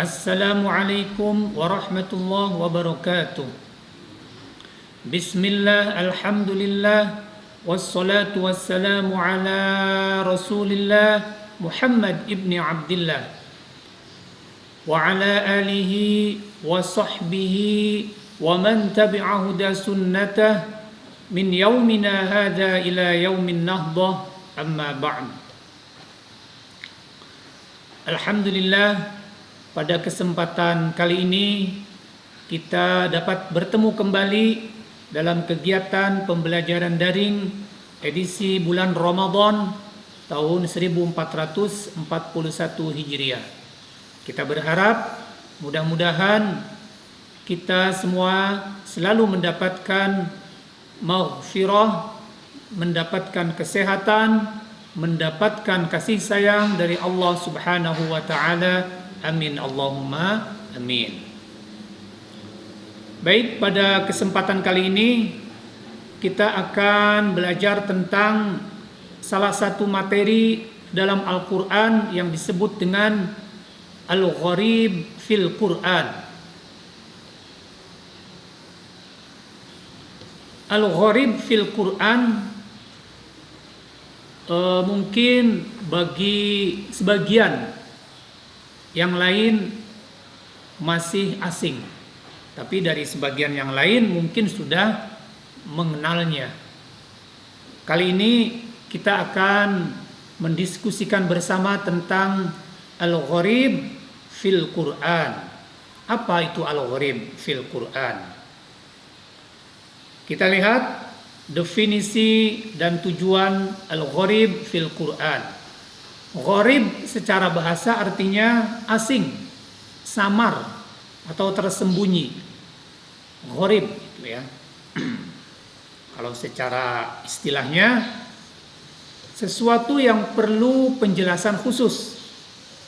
Assalamualaikum warahmatullahi wabarakatuh. Bismillah, alhamdulillah, wassalatu wassalamu ala rasulillah Muhammad ibni Abdillah wa ala alihi wa sahbihi wa man tabi'a huda sunnatah min yaumina hadha ila yaumin nahdah, amma ba'd. Alhamdulillah, pada kesempatan kali ini kita dapat bertemu kembali dalam kegiatan pembelajaran daring edisi bulan Ramadan tahun 1441 Hijriah. Kita berharap mudah-mudahan kita semua selalu mendapatkan maghfirah, mendapatkan kesehatan, mendapatkan kasih sayang dari Allah Subhanahu wa taala. Amin Allahumma amin. Baik, pada kesempatan kali ini kita akan belajar tentang salah satu materi dalam Al-Qur'an yang disebut dengan Al-Gharib fil Qur'an. Al-Gharib fil Qur'an mungkin bagi sebagian yang lain masih asing, tapi dari sebagian yang lain mungkin sudah mengenalnya. Kali ini kita akan mendiskusikan bersama tentang Al-Gharib fil Qur'an. Apa itu Al-Gharib fil Qur'an? Kita lihat definisi dan tujuan Al-Gharib fil Qur'an. Gharib secara bahasa artinya asing, samar, atau tersembunyi. Gharib gitu ya. Kalau secara istilahnya, sesuatu yang perlu penjelasan khusus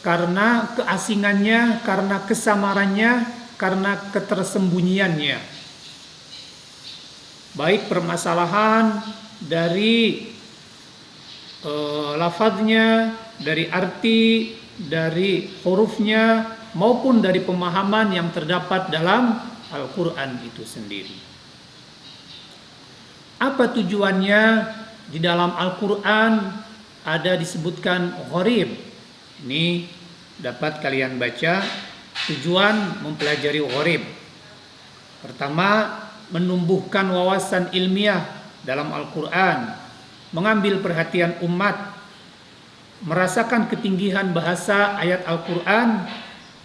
karena keasingannya, karena kesamarannya, karena ketersembunyiannya. Baik permasalahan dari lafadznya, dari arti, dari hurufnya, maupun dari pemahaman yang terdapat dalam Al-Quran itu sendiri. Apa tujuannya? Di dalam Al-Quran ada disebutkan gharib. Ini dapat kalian baca tujuan mempelajari gharib. Pertama, menumbuhkan wawasan ilmiah dalam Al-Quran, mengambil perhatian umat, merasakan ketinggian bahasa ayat Al-Quran,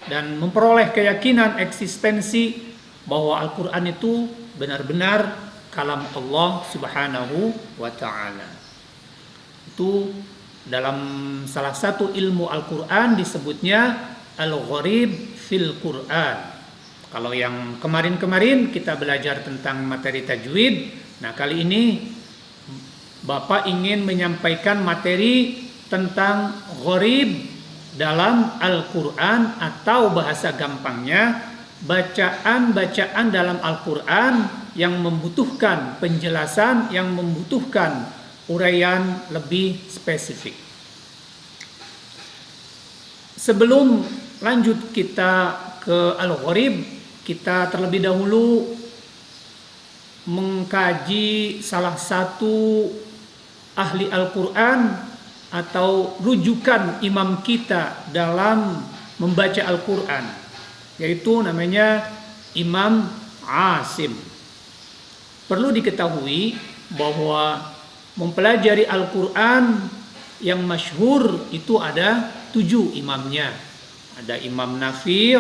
dan memperoleh keyakinan eksistensi bahwa Al-Quran itu benar-benar kalam Allah Subhanahu wa ta'ala. Itu dalam salah satu ilmu Al-Quran disebutnya Al-Gharib fil Quran. Kalau yang kemarin-kemarin kita belajar tentang materi tajwid, nah kali ini Bapak ingin menyampaikan materi tentang gharib dalam Al-Quran, atau bahasa gampangnya bacaan-bacaan dalam Al-Quran yang membutuhkan penjelasan, yang membutuhkan uraian lebih spesifik. Sebelum lanjut kita ke Al-Gharib, kita terlebih dahulu mengkaji salah satu ahli Al-Quran atau rujukan imam kita dalam membaca Al-Quran, yaitu namanya Imam Asim. Perlu diketahui bahwa mempelajari Al-Quran yang masyhur itu ada 7 imamnya. Ada Imam Nafi',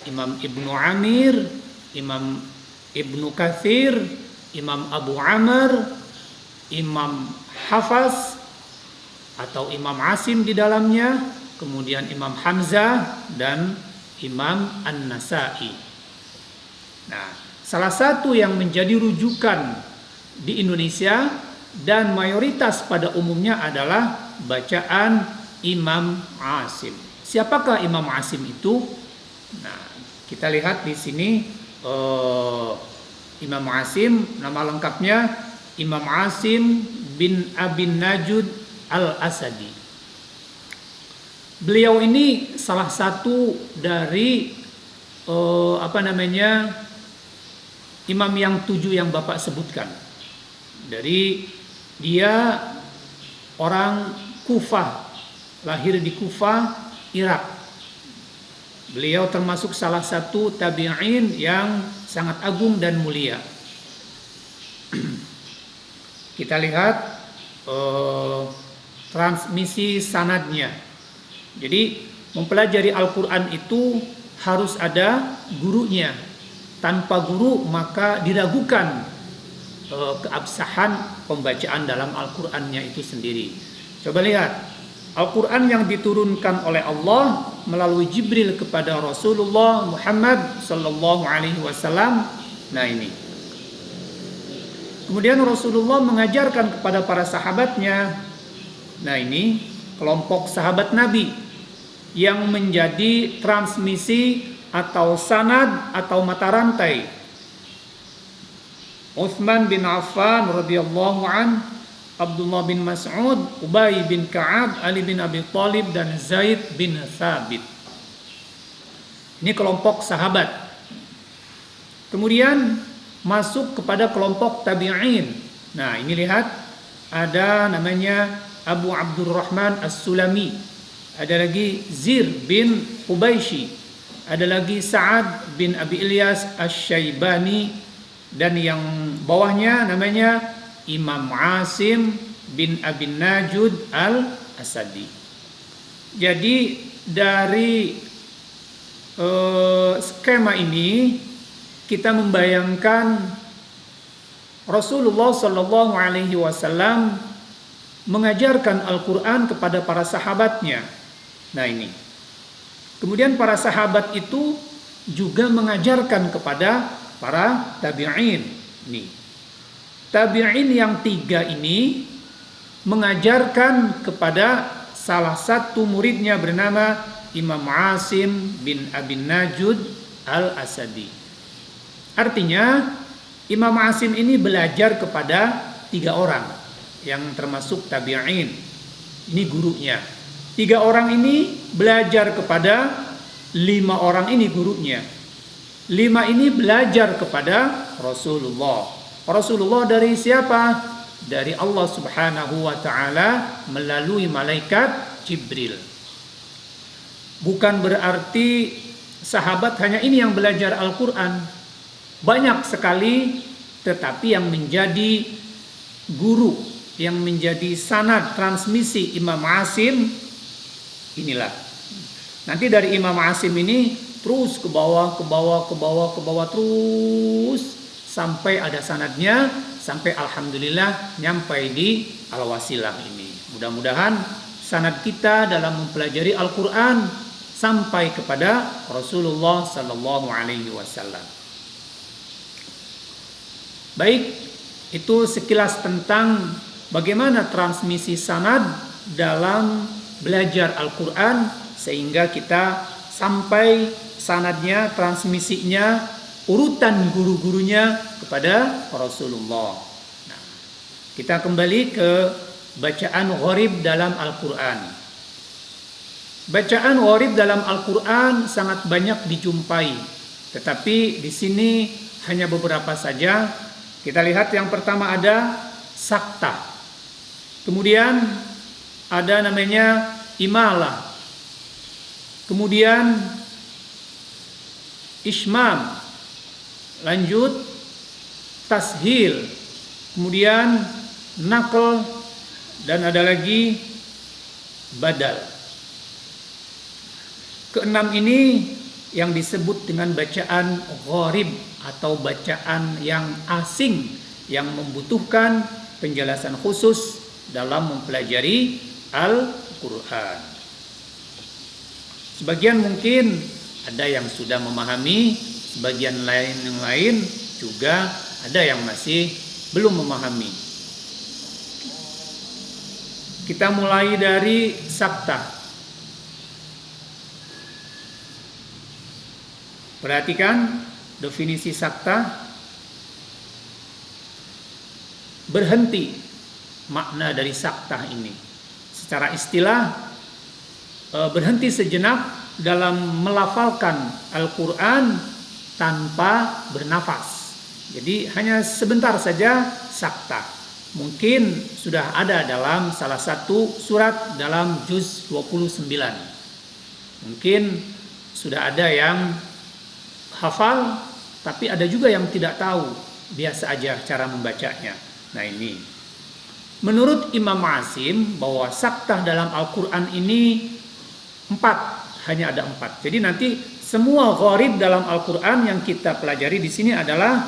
Imam Ibnu Amir, Imam Ibnu Katsir, Imam Abu Amr, Imam Hafaz atau Imam Asim di dalamnya, kemudian Imam Hamzah dan Imam An-Nasa'i. Nah, salah satu yang menjadi rujukan di Indonesia dan mayoritas pada umumnya adalah bacaan Imam Asim. Siapakah Imam Asim itu? Nah, kita lihat di sini Imam Asim, nama lengkapnya Imam Asim bin Abin Najud Al-Asadi. Beliau ini salah satu dari imam yang 7 yang Bapak sebutkan. Dari dia orang Kufah, lahir di Kufah, Irak. Beliau termasuk salah satu tabi'in yang sangat agung dan mulia. Kita lihat transmisi sanadnya. Jadi mempelajari Al-Quran itu harus ada gurunya. Tanpa guru maka diragukan keabsahan pembacaan dalam Al-Qur'annya itu sendiri. Coba lihat, Al-Qur'an yang diturunkan oleh Allah melalui Jibril kepada Rasulullah Muhammad sallallahu alaihi wasallam. Nah ini. Kemudian Rasulullah mengajarkan kepada para sahabatnya. Nah ini kelompok sahabat Nabi yang menjadi transmisi atau sanad atau mata rantai. Utsman bin Affan radhiyallahu an, Abdullah bin Mas'ud, Ubay bin Ka'ab, Ali bin Abi Thalib dan Zaid bin Thabit. Ini kelompok sahabat. Kemudian masuk kepada kelompok tabi'in. Nah, ini lihat ada namanya Abu Abdurrahman As-Sulami. Ada lagi Zir bin Hubayshi. Ada lagi Sa'ad bin Abi Ilyas Asy-Syaibani. Dan yang bawahnya namanya Imam Asim bin Abi Najud Al-Asadi. Jadi dari skema ini kita membayangkan Rasulullah Shallallahu Alaihi Wasallam mengajarkan Al-Quran kepada para sahabatnya. Nah ini. Kemudian para sahabat itu juga mengajarkan kepada para tabi'in. Nih. Tabi'in yang 3 ini mengajarkan kepada salah satu muridnya bernama Imam Asim bin Abi Najud Al-Asadi. Artinya Imam Asim ini belajar kepada 3 orang yang termasuk tabi'in. Ini gurunya. 3 orang ini belajar kepada 5 orang ini gurunya. 5 ini belajar kepada Rasulullah. Rasulullah dari siapa? Dari Allah Subhanahu wa taala melalui malaikat Jibril. Bukan berarti sahabat hanya ini yang belajar Al-Qur'an. Banyak sekali, tetapi yang menjadi guru, yang menjadi sanad transmisi Imam Asim inilah. Nanti dari Imam Asim ini terus ke bawah terus sampai ada sanadnya, sampai alhamdulillah nyampai di Al-Wasilah ini. Mudah-mudahan sanad kita dalam mempelajari Al-Qur'an sampai kepada Rasulullah sallallahu alaihi wasallam. Baik, itu sekilas tentang bagaimana transmisi sanad dalam belajar Al-Qur'an sehingga kita sampai sanadnya, transmisinya, urutan guru-gurunya kepada Rasulullah. Nah, kita kembali ke bacaan gharib dalam Al-Quran. Bacaan gharib dalam Al-Quran sangat banyak dijumpai, tetapi di sini hanya beberapa saja. Kita lihat yang pertama ada sakta. Kemudian ada namanya imalah. Kemudian ismam, lanjut tashil, kemudian naql, dan ada lagi badal. Keenam ini yang disebut dengan bacaan gharib atau bacaan yang asing yang membutuhkan penjelasan khusus dalam mempelajari Al-Quran. Sebagian mungkin ada yang sudah memahami, sebagian lain juga ada yang masih belum memahami. Kita mulai dari sakta. Perhatikan definisi sakta. Berhenti makna dari sakta ini. Secara istilah berhenti sejenak dalam melafalkan Al-Quran tanpa bernafas. Jadi hanya sebentar saja sakta. Mungkin sudah ada dalam salah satu surat dalam juz 29. Mungkin sudah ada yang hafal, tapi ada juga yang tidak tahu, biasa aja cara membacanya. Nah ini, menurut Imam Asim bahwa saktah dalam Al-Quran ini 4, hanya ada 4. Jadi nanti semua gharib dalam Al-Quran yang kita pelajari di sini adalah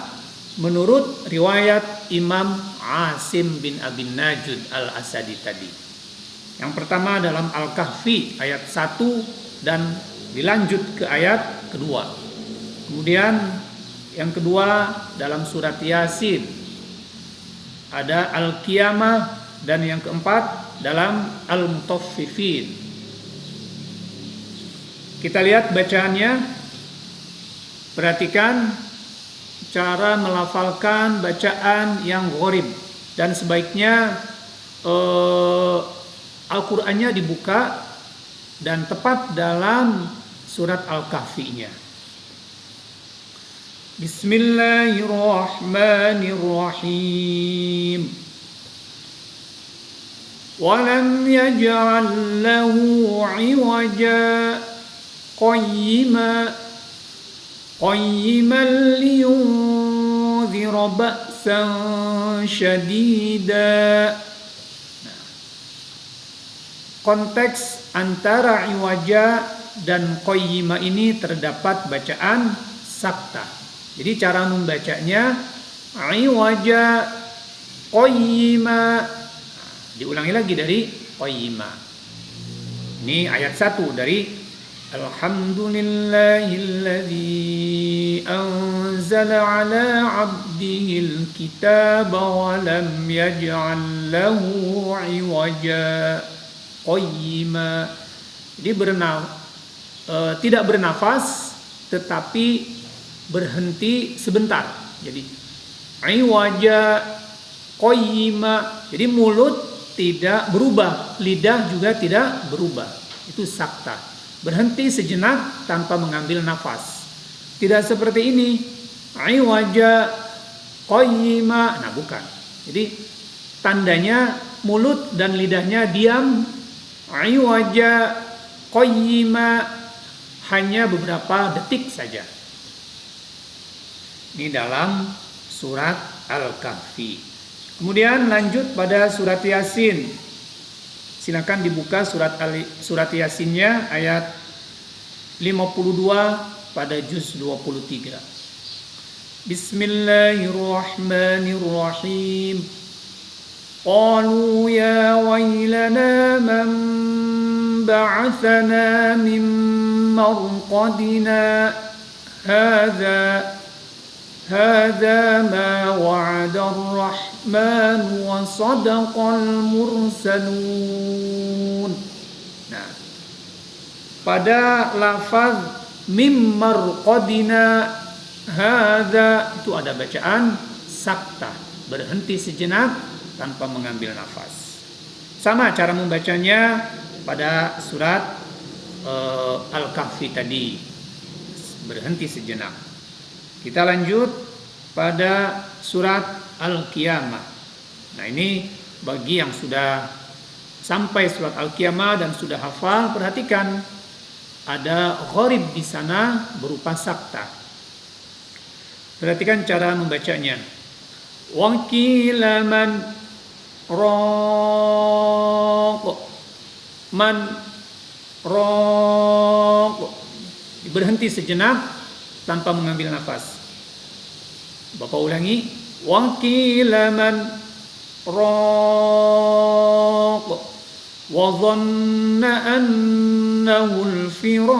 menurut riwayat Imam Asim bin Abin Najud Al-Asadi tadi. Yang pertama dalam Al-Kahfi ayat 1 dan dilanjut ke ayat kedua. Kemudian yang kedua dalam surat Yasin ada Al-Qiyamah, dan yang keempat dalam Al-Mutaffifin. Kita lihat bacaannya, perhatikan cara melafalkan bacaan yang gharib, dan sebaiknya Al-Qur'annya dibuka dan tepat dalam surat Al-Kahfi-nya. Bismillahirrahmanirrahim. Walam yaj'al lahu 'iwaja qayyiman liyunzira ba'san syadida. Konteks antara iwaja dan qayyima ini terdapat bacaan sakta. Jadi cara membacanya iwaja qayyima. Diulangi lagi dari qayyima. Ini ayat 1 dari Alhamdulillahilladzi anzala ala 'abdihil kitaba wa lam yaj'al lahu iwaja qayyima. Jadi tidak bernafas tetapi berhenti sebentar. Jadi iwaja qayyima. Jadi mulut tidak berubah, lidah juga tidak berubah. Itu sakta. Berhenti sejenak tanpa mengambil nafas. Tidak seperti ini. Iwaja qayyima. Nah, bukan. Jadi tandanya mulut dan lidahnya diam. Iwaja qayyima, hanya beberapa detik saja. Ini dalam surat Al-Kahfi. Kemudian lanjut pada surat Yasin. Silakan dibuka surat Yasinnya ayat 52 pada juz 23. Bismillahirrahmanirrahim. Qalu ya wailana man ba'athana min marqadina hadza ma wa'ada ar-rahman wa sadaqal mursalun. Nah, pada lafaz mim marqadina hadza itu ada bacaan sakta, berhenti sejenak tanpa mengambil nafas. Sama cara membacanya pada surat Al-Kahfi tadi, berhenti sejenak. Kita lanjut pada surat Al-Qiyamah. Nah, ini bagi yang sudah sampai surat Al-Qiyamah dan sudah hafal, perhatikan ada gharib di sana berupa sakta. Perhatikan cara membacanya. Wa qila man raq, man raq, berhenti sejenak tanpa mengambil nafas. Bapak ulangi. Wa qila man raq wa dhanna annahu al-firaq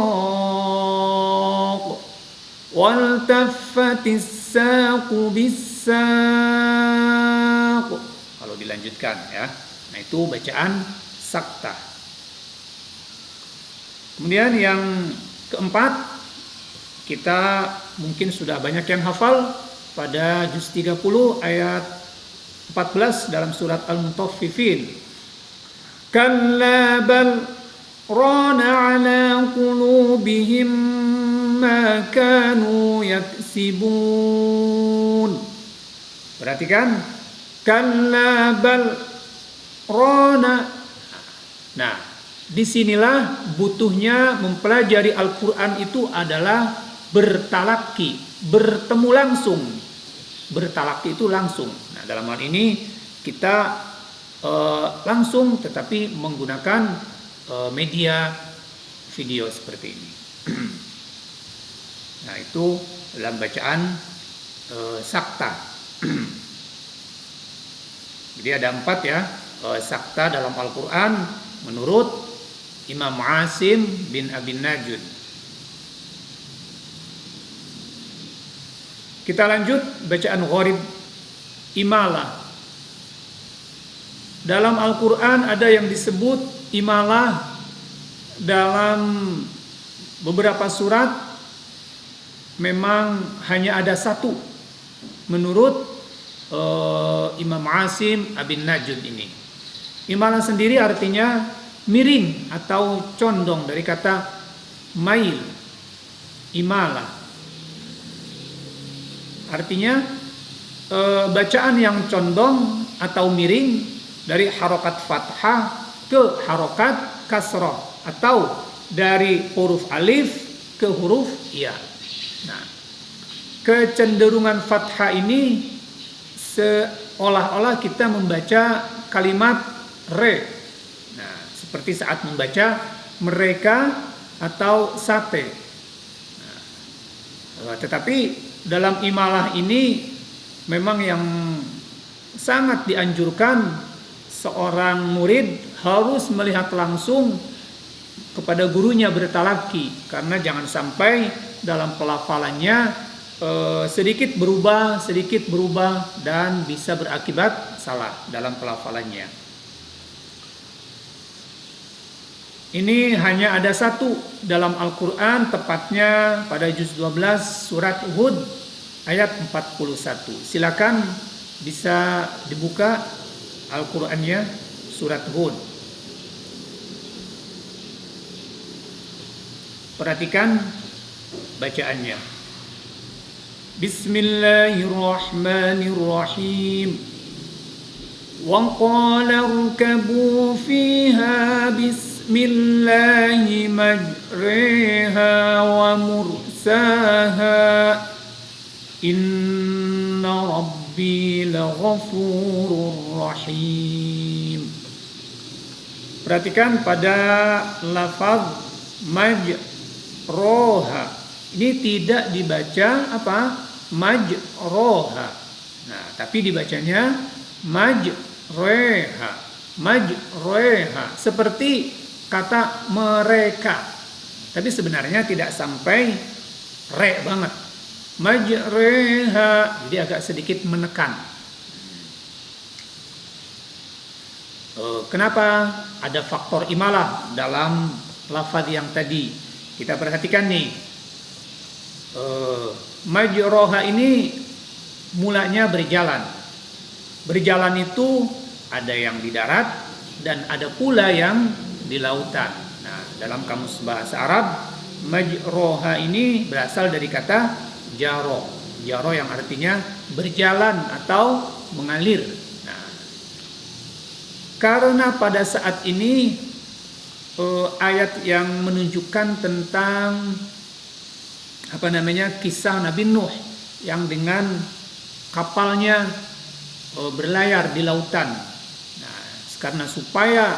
wal taffatis saqu bis-saq. Kalau dilanjutkan ya. Nah, itu bacaan sakta. Kemudian yang keempat, kita mungkin sudah banyak yang hafal pada juz 30 ayat 14 dalam surat Al-Mutaffifin. Kalla bal rana ala qulubihim ma kanu yaksibun. Perhatikan, kalla bal rana. Nah, disinilah butuhnya mempelajari Al-Quran itu adalah bertalaki, bertemu langsung. Bertalaki itu langsung. Nah, dalam hal ini kita langsung tetapi menggunakan media video seperti ini. Nah, itu dalam bacaan sakta. Jadi ada 4 ya sakta dalam Al-Quran menurut Imam Asim bin Abi Najud. Kita lanjut bacaan gharib imalah. Dalam Al-Quran ada yang disebut imalah dalam beberapa surat memang hanya ada 1 menurut Imam Asim Abin Najud ini. Imalah sendiri artinya miring atau condong dari kata mail. Imalah artinya bacaan yang condong atau miring dari harokat fathah ke harokat kasrah atau dari huruf alif ke huruf ya. Nah, kecenderungan fathah ini seolah-olah kita membaca kalimat re. Nah, seperti saat membaca mereka atau sate. Nah, tetapi dalam imalah ini memang yang sangat dianjurkan seorang murid harus melihat langsung kepada gurunya bertalaki, karena jangan sampai dalam pelafalannya sedikit berubah dan bisa berakibat salah dalam pelafalannya. Ini hanya ada 1 dalam Al-Quran, tepatnya pada juz 12 surat Hud ayat 41. Silakan bisa dibuka Al-Qurannya surat Hud. Perhatikan bacaannya. Bismillahirrahmanirrahim. Wa qala irkabu fiha bismillahi majriha wa mursaha inna rabbi laghafurur rahim. Perhatikan pada lafaz majroha. Ini tidak dibaca apa? Majroha. Nah, tapi dibacanya majreha. Majreha. Seperti kata mereka. Tapi sebenarnya tidak sampai re banget. Majreha. Jadi agak sedikit menekan. Kenapa ada faktor imalah dalam lafaz yang tadi? Kita perhatikan nih. Majroha ini mulanya berjalan. Berjalan itu ada yang di darat dan ada pula yang di lautan. Nah, dalam kamus bahasa Arab, majroha ini berasal dari kata jaro. Jaro yang artinya berjalan atau mengalir. Nah, karena pada saat ini ayat yang menunjukkan tentang kisah Nabi Nuh yang dengan kapalnya berlayar di lautan. Nah, karena supaya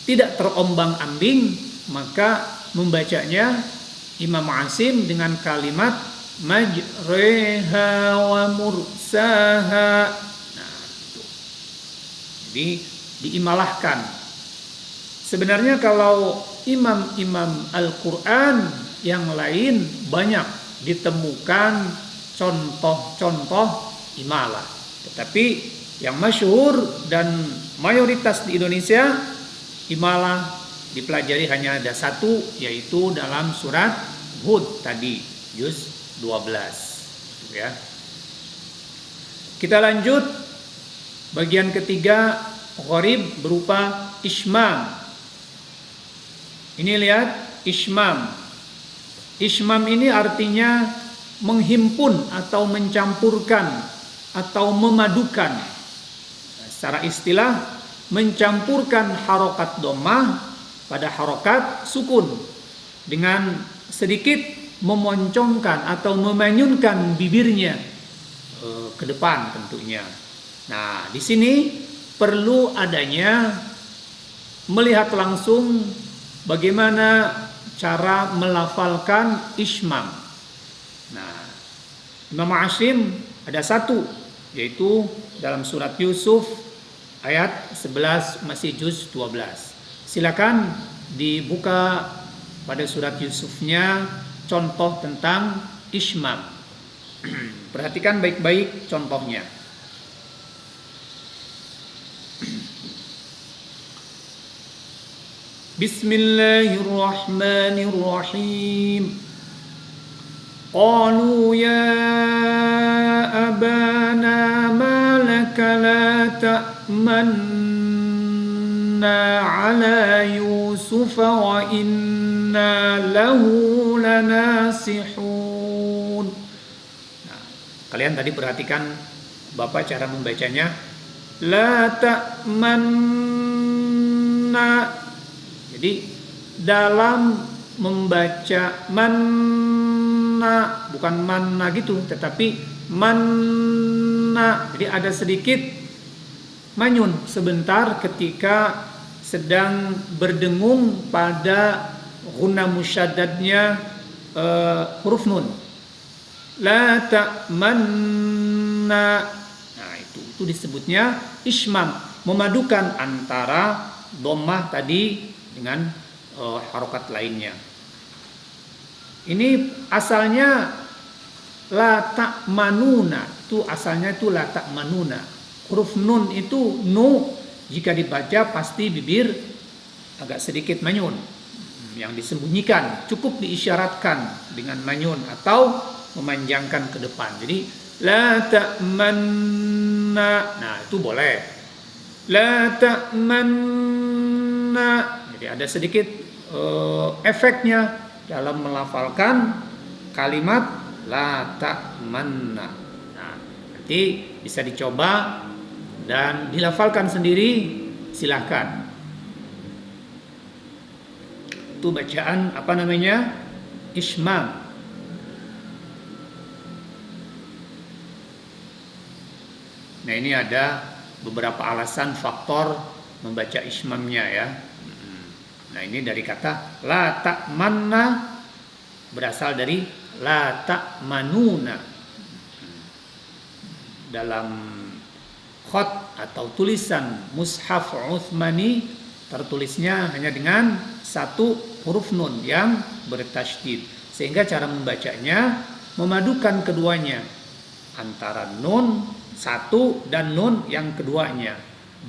tidak terombang-ambing, maka membacanya Imam Asim dengan kalimat majreha wa mursaha. Nah, itu. Jadi diimalahkan. Sebenarnya kalau imam-imam Al-Quran yang lain banyak ditemukan contoh-contoh imalah. Tetapi yang masyhur dan mayoritas di Indonesia, imalah dipelajari hanya ada 1, yaitu dalam surat Hud tadi, juz 12. Ya. Kita lanjut bagian ketiga, gharib berupa ismam. Ini lihat ismam. Ismam ini artinya menghimpun atau mencampurkan atau memadukan. Secara istilah mencampurkan harokat dhammah pada harokat sukun dengan sedikit memoncongkan atau memanyunkan bibirnya ke depan tentunya. Nah, di sini perlu adanya melihat langsung bagaimana cara melafalkan ismam. Nah, Imam Asyim ada satu, yaitu dalam surat Yusuf ayat 11 masih juz 12. Silakan dibuka pada surat Yusufnya contoh tentang ismam. Perhatikan baik-baik contohnya. Bismillahirrahmanirrahim. Qalu ya abana ma laka la ta'manna ala Yusuf wa inna lahu lanasihun. Nah, kalian tadi perhatikan Bapak cara membacanya. La ta'manna. Jadi dalam membaca manna, bukan manna gitu, tetapi manna. Jadi ada sedikit manyun sebentar ketika sedang berdengung pada ghunna musyaddadnya huruf nun. La ta'manna. Nah, itu disebutnya ismam, memadukan antara dhammah tadi dengan harokat lainnya. Ini asalnya la ta'manuna, itu asalnya itu la ta'manuna. Huruf nun itu nu, jika dibaca pasti bibir agak sedikit manyun, yang disembunyikan, cukup diisyaratkan dengan manyun atau memanjangkan ke depan. Jadi la ta'manna, nah itu boleh. La ta'manna. Jadi ada sedikit efeknya dalam melafalkan kalimat la ta'manna. Nah, nanti bisa dicoba dan dilafalkan sendiri, silahkan. Itu bacaan apa namanya? Ismam. Nah, ini ada beberapa alasan faktor membaca ismamnya ya. Nah, ini dari kata la ta'manna berasal dari la ta'manuna. Dalam khot atau tulisan mushaf Utsmani tertulisnya hanya dengan satu huruf nun yang bertasydid, sehingga cara membacanya memadukan keduanya antara nun satu dan nun yang keduanya,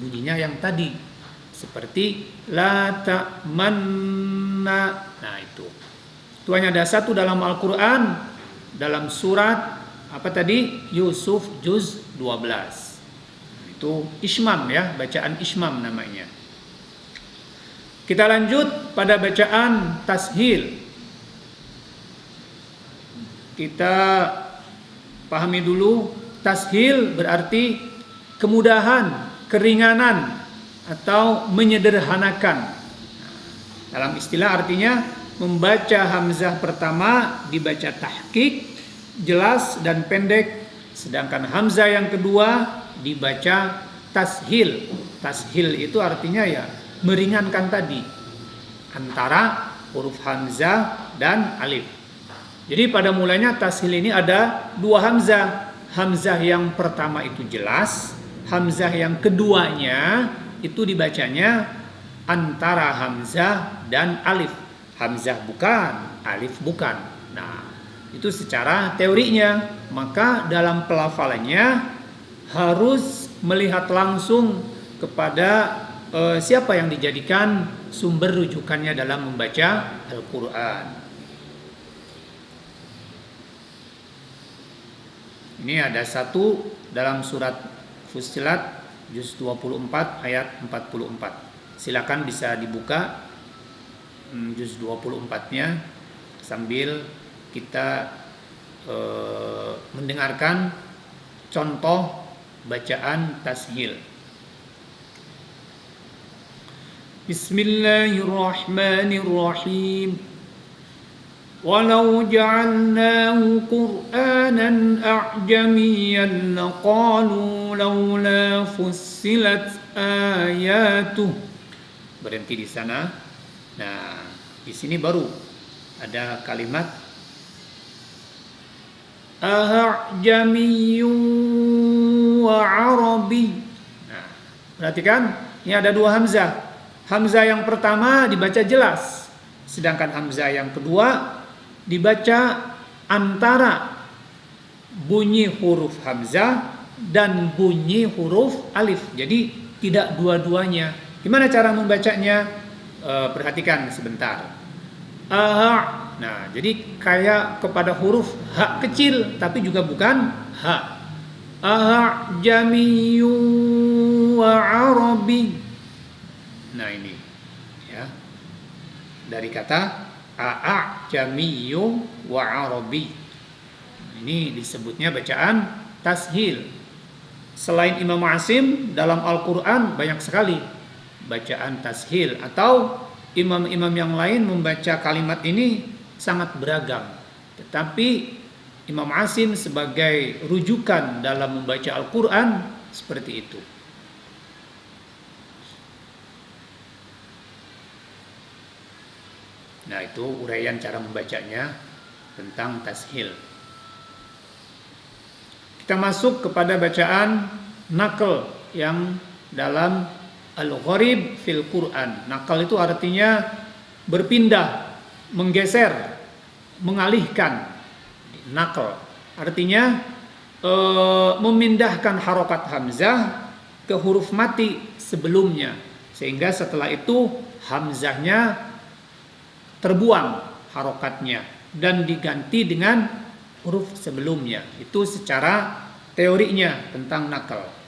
bunyinya yang tadi seperti la ta'manna. Nah, itu hanya ada satu dalam Al-Quran, dalam surat apa tadi? Yusuf juz 12. Itu ismam ya, bacaan ismam namanya. Kita lanjut pada bacaan tashil. Kita pahami dulu, tashil berarti kemudahan, keringanan atau menyederhanakan. Dalam istilah artinya membaca hamzah pertama dibaca tahqiq, jelas dan pendek, sedangkan hamzah yang kedua dibaca tashil. Tashil itu artinya ya meringankan tadi antara huruf hamzah dan alif. Jadi pada mulanya tashil ini ada dua hamzah. Hamzah yang pertama itu jelas, hamzah yang keduanya itu dibacanya antara hamzah dan alif. Hamzah bukan, alif bukan. Nah, itu secara teorinya. Maka dalam pelafalannya harus melihat langsung kepada siapa yang dijadikan sumber rujukannya dalam membaca Al-Quran. Ini ada satu dalam surat Fussilat juz 24 ayat 44. Silakan bisa dibuka. juz 24-nya sambil kita mendengarkan contoh bacaan tashil. Bismillahirrahmanirrahim. Walau ja'alnahu Qur'anan a'jamiyyan laqalu laula fussilat ayatuh. Berhenti di sana. Nah, di sini baru ada kalimat a'jamiyyun wa 'arabi. Nah, perhatikan, ini ada dua hamzah. Hamzah yang pertama dibaca jelas, sedangkan hamzah yang kedua dibaca antara bunyi huruf hamzah dan bunyi huruf alif. Jadi tidak dua-duanya. Gimana cara membacanya? Perhatikan sebentar. Nah, jadi kayak kepada huruf ha kecil, tapi juga bukan ha. Jamiyyu wa arabi. Nah ini ya, dari kata jamiyyu wa arabi. Ini disebutnya bacaan tashil. Selain Imam Asim, dalam Al-Quran banyak sekali bacaan tashil, atau imam-imam yang lain membaca kalimat ini sangat beragam. Tetapi Imam Asim sebagai rujukan dalam membaca Al-Quran seperti itu. Nah, itu uraian cara membacanya tentang tashil. Kita masuk kepada bacaan naql yang dalam al-gharib fil Quran. Naql itu artinya berpindah, menggeser, mengalihkan. Naql artinya memindahkan harokat hamzah ke huruf mati sebelumnya, sehingga setelah itu hamzahnya terbuang harokatnya dan diganti dengan huruf sebelumnya. Itu secara teorinya tentang naql.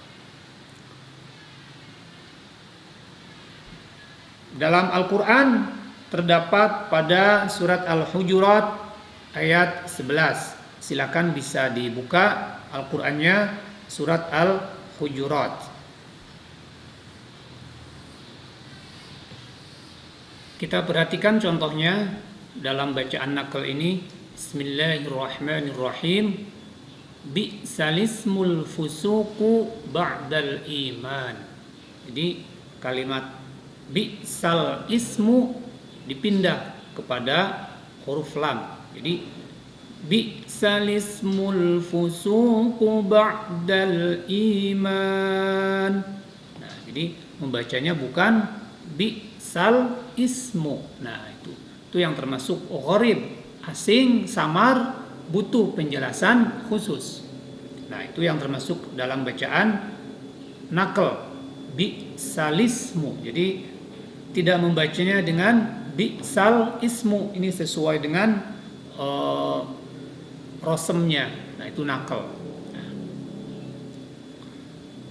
Dalam Al-Quran terdapat pada surat Al-Hujurat ayat 11. Silakan bisa dibuka Al-Qurannya, surat Al-Hujurat. Kita perhatikan contohnya dalam bacaan naql ini. Bismillahirrahmanirrahim. Bi'salismul fusuqu ba'dal iman. Jadi kalimat bi'sal ismu dipindah kepada huruf lam. Jadi bi'salismul fusuqu ba'dal iman. Nah, jadi membacanya bukan bi'sal ismu. Nah, itu yang termasuk gharib, asing, samar, butuh penjelasan khusus. Nah, itu yang termasuk dalam bacaan naql, bi'salismu. Jadi tidak membacanya dengan bi'sal ismu. Ini sesuai dengan rosemnya. Nah, itu naql. Nah.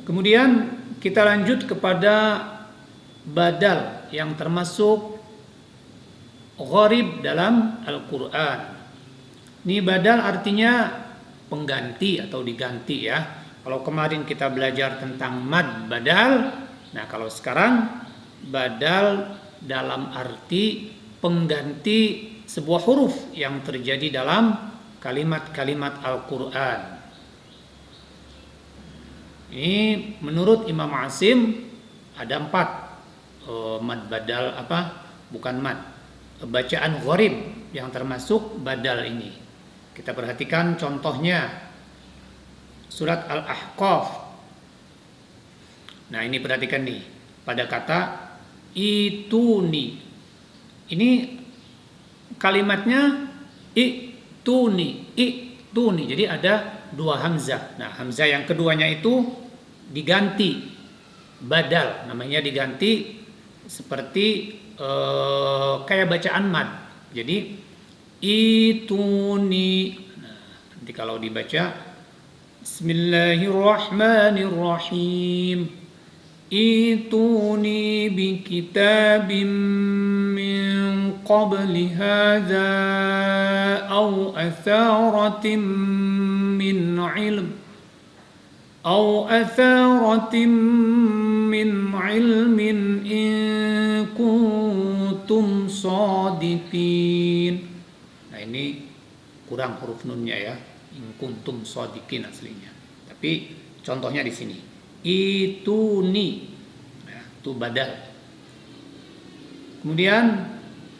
Kemudian kita lanjut kepada badal yang termasuk gharib dalam Al-Quran. Ini badal artinya pengganti atau diganti ya. Kalau kemarin kita belajar tentang mad badal, nah kalau sekarang badal dalam arti pengganti sebuah huruf yang terjadi dalam kalimat-kalimat Al-Quran. Ini menurut Imam Asim ada 4 mad badal bukan mad, bacaan gharib yang termasuk badal ini. Kita perhatikan contohnya surat Al-Ahqaf. Nah, ini perhatikan nih pada kata ituni. Ini kalimatnya ituni. Jadi ada 2 hamzah. Nah, hamzah yang keduanya itu diganti badal, namanya diganti seperti kayak bacaan mad. Jadi ituni. Nah, nanti kalau dibaca Bismillahirrahmanirrahim. Ituni bi kitabim min قبل هذا أو أثارة من علم إن كنتم صادقين. Nah ini kurang huruf nunnya ya, in kuntum shadiqin aslinya. Tapi contohnya di sini. Ituni. Nah, itu badal. Kemudian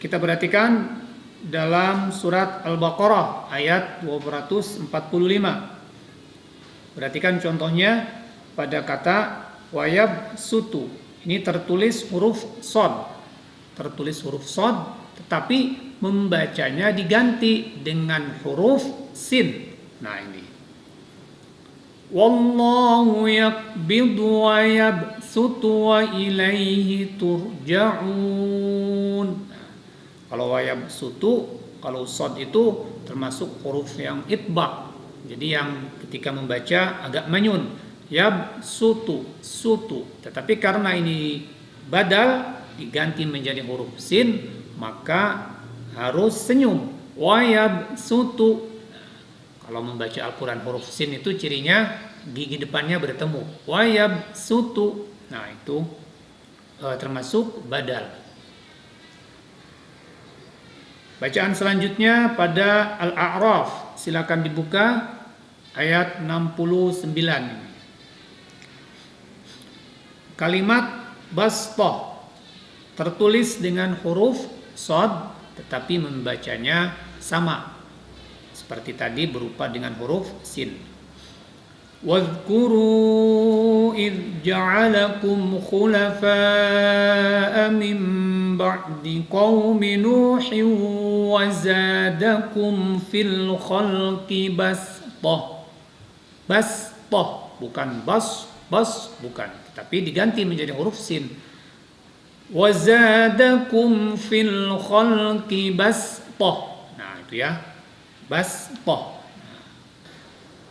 kita perhatikan dalam surat Al-Baqarah ayat 245. Perhatikan contohnya pada kata wayab sutu. Ini tertulis huruf shad. Tetapi membacanya diganti dengan huruf sin. Nah ini. Wallahu yaqbidu wa yabsutu wa ilaihi turja'un. Nah, kalau wayabsutu, kalau shad itu termasuk huruf yang itbaq. Jadi yang ketika membaca agak manyun. Yabsutu, sutu. Tetapi karena ini badal diganti menjadi huruf sin, maka harus senyum. Wayabsutu. Kalau membaca Al-Quran huruf sin itu cirinya gigi depannya bertemu. Wayabsutu. Nah itu termasuk badal. Bacaan selanjutnya pada Al-A'raf. Silakan dibuka ayat 69 ini. Kalimat bastah tertulis dengan huruf shad tetapi membacanya sama seperti tadi berupa dengan huruf sin. Wadhkuru idh ja'alakum khulafa'a min ba'di qaumi Nuhin wa zadakum fil khalqi bastah. Bastah bukan bas bukan, tapi diganti menjadi huruf sin. Wa zadakum fil khalqi bastah. Nah itu ya, bastah.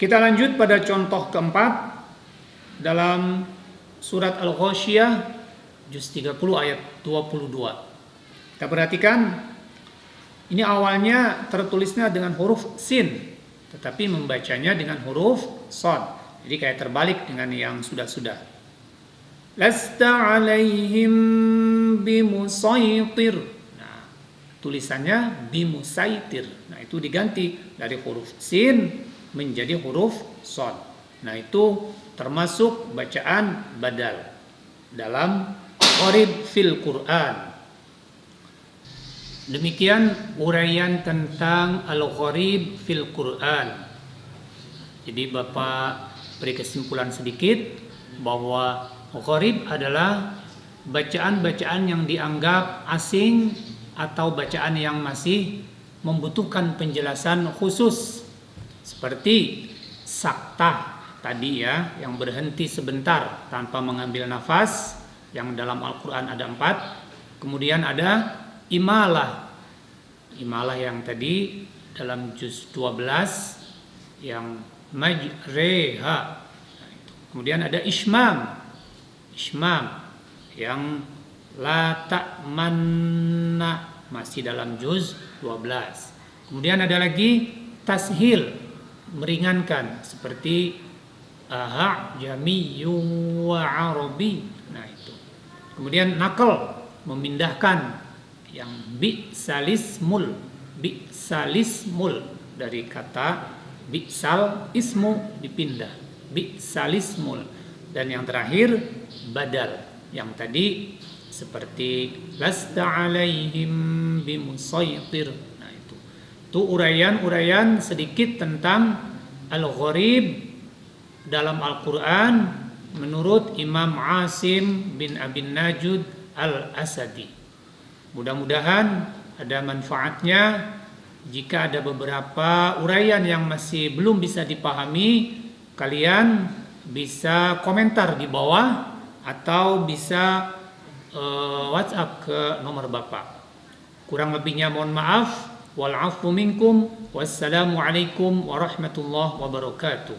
Kita lanjut pada contoh keempat dalam surat Al-Ghasyiyah juz 30 ayat 22. Kita perhatikan ini awalnya tertulisnya dengan huruf sin tetapi membacanya dengan huruf shad. Jadi kayak terbalik dengan yang sudah-sudah. Lasta alaihim bimusaitir. Nah, tulisannya bimusaitir. Nah, itu diganti dari huruf sin menjadi huruf shad. Nah, itu termasuk bacaan badal dalam gharib fil Quran. Demikian uraian tentang al-gharib fil Quran. Jadi Bapak beri kesimpulan sedikit bahwa gharib adalah bacaan-bacaan yang dianggap asing atau bacaan yang masih membutuhkan penjelasan khusus seperti saktah tadi ya, yang berhenti sebentar tanpa mengambil nafas, yang dalam Al-Quran ada 4. Kemudian ada imalah yang tadi dalam juz 12 yang majreha. Kemudian ada ismam yang la ta'manna masih dalam juz 12. Kemudian ada lagi tashil, meringankan seperti a'jami wa arabi. Nah itu. Kemudian nakal, memindahkan yang bi'salismul dari kata bi'sal ismu dipindah, bi'salismul. Dan yang terakhir badal yang tadi seperti lasta alaihim bimusaitir. Nah itu uraian sedikit tentang al-gharib dalam Al-Quran menurut Imam Asim bin Abin Najud al-Asadi. Mudah-mudahan ada manfaatnya. Jika ada beberapa uraian yang masih belum bisa dipahami, kalian bisa komentar di bawah atau bisa WhatsApp ke nomor Bapak. Kurang lebihnya mohon maaf. Wal 'afwu minkum. Wassalamualaikum warahmatullahi wabarakatuh.